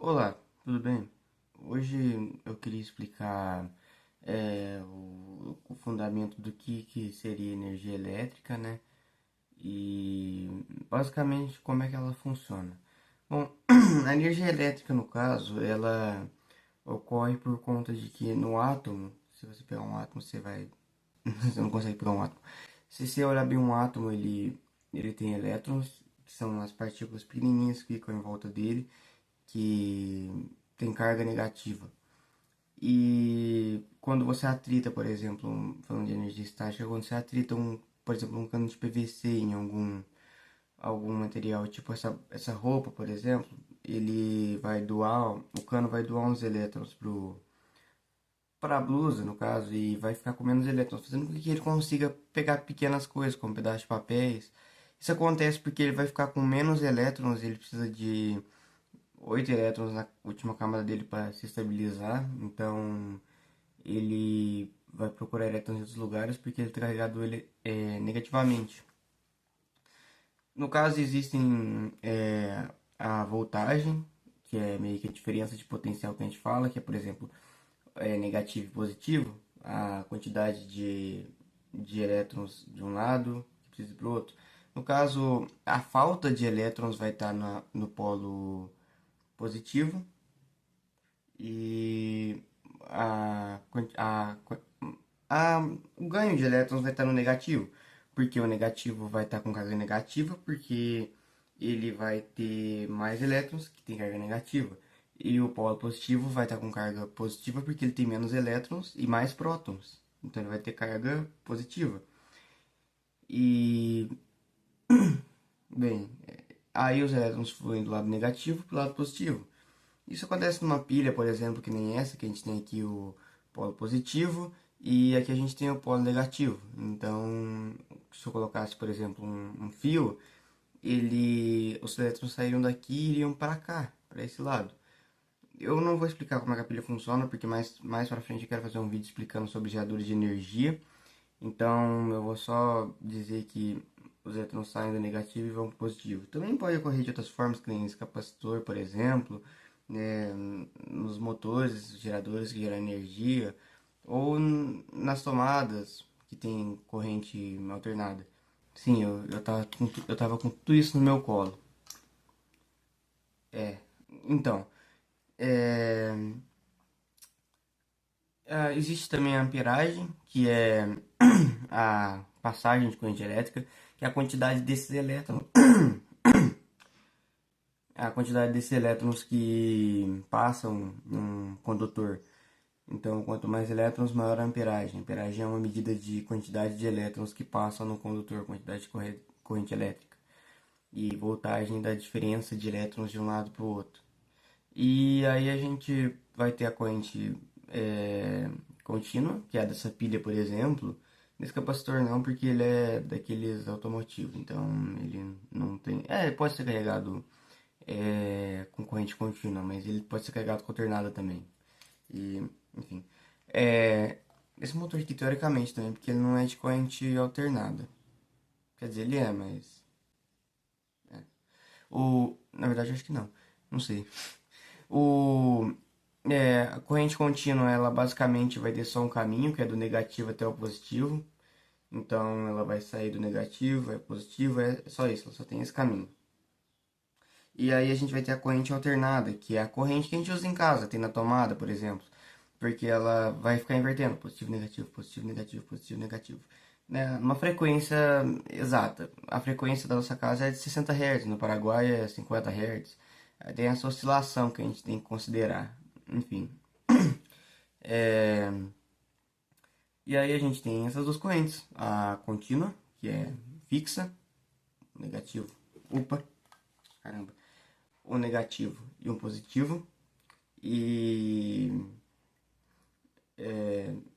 Olá, tudo bem? Hoje eu queria explicar o fundamento do que seria energia elétrica, né? E basicamente como é que ela funciona. Bom, a energia elétrica, no caso, ela ocorre por conta de que no átomo, se você pegar um átomo, você vai. Você não consegue pegar um átomo. Se você olhar bem um átomo, ele tem elétrons, que são as partículas pequenininhas que ficam em volta dele, que tem carga negativa. E quando você atrita, por exemplo, falando de energia estática, quando você atrita por exemplo, um cano de PVC em algum material, tipo essa roupa, por exemplo, o cano vai doar uns elétrons para a blusa, no caso, e vai ficar com menos elétrons, fazendo com que ele consiga pegar pequenas coisas, como pedaços de papéis. Isso acontece porque ele vai ficar com menos elétrons, ele precisa de 8 elétrons na última camada dele para se estabilizar, então ele vai procurar elétrons em outros lugares porque ele está carregado negativamente. No caso, existem a voltagem, que é meio que a diferença de potencial que a gente fala, que é, por exemplo, negativo e positivo, a quantidade de elétrons de um lado que precisa ir para o outro. No caso, a falta de elétrons vai estar no polo positivo e a, a, o ganho de elétrons vai estar no negativo, porque o negativo vai estar com carga negativa, porque ele vai ter mais elétrons que tem carga negativa. E o polo positivo vai estar com carga positiva porque ele tem menos elétrons e mais prótons. Então ele vai ter carga positiva. E, bem, aí os elétrons fluem do lado negativo para o lado positivo. Isso acontece numa pilha, por exemplo, que nem essa, que a gente tem aqui o polo positivo e aqui a gente tem o polo negativo. Então, se eu colocasse, por exemplo, um fio, os elétrons sairiam daqui e iriam para cá, para esse lado. Eu não vou explicar como é que a pilha funciona, porque mais para frente eu quero fazer um vídeo explicando sobre geradores de energia. Então, eu vou só dizer que os elétrons saem do negativo e vão para o positivo. Também pode ocorrer de outras formas, que nem esse capacitor, por exemplo, né, nos motores, geradores que geram energia, ou nas tomadas que tem corrente alternada. Sim, eu tava com tudo isso no meu colo. É, então, é, existe também a amperagem, que é a passagem de corrente elétrica, que é a quantidade desses elétrons, a quantidade desses elétrons que passam num condutor. Então, quanto mais elétrons, maior a amperagem. A amperagem é uma medida de quantidade de elétrons que passam no condutor, quantidade de corrente elétrica. E voltagem da diferença de elétrons de um lado para o outro. E aí a gente vai ter a corrente contínua, que é a dessa pilha, por exemplo. Nesse capacitor não, porque ele é daqueles automotivos, então ele não tem... ele pode ser carregado com corrente contínua, mas ele pode ser carregado com alternada também. E, enfim. É, esse motor aqui, teoricamente, também, porque ele não é de corrente alternada. Quer dizer, ele é, mas... Na verdade, eu acho que não. Não sei. O, a corrente contínua, ela basicamente vai ter só um caminho, que é do negativo até o positivo. Então, ela vai sair do negativo, é positivo, é só isso, ela só tem esse caminho. E aí a gente vai ter a corrente alternada, que é a corrente que a gente usa em casa, tem na tomada, por exemplo. Porque ela vai ficar invertendo, positivo, negativo, positivo, negativo, positivo, negativo. Né? Uma frequência exata. A frequência da nossa casa é de 60 Hz, no Paraguai é 50 Hz. Aí tem essa oscilação que a gente tem que considerar. Enfim. É... E aí a gente tem essas duas correntes. A contínua, que é fixa, negativo. Opa, caramba. Um negativo e um positivo. E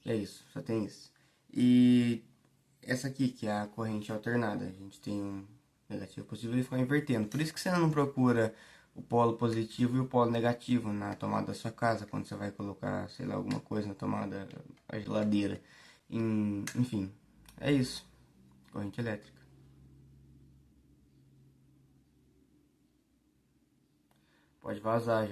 é isso, só tem isso. E essa aqui, que é a corrente alternada, a gente tem um negativo e positivo e fica invertendo. Por isso que você não procura o polo positivo e o polo negativo na tomada da sua casa, quando você vai colocar, sei lá, alguma coisa na tomada, a geladeira. Enfim, é isso. Corrente elétrica. Pode vazar.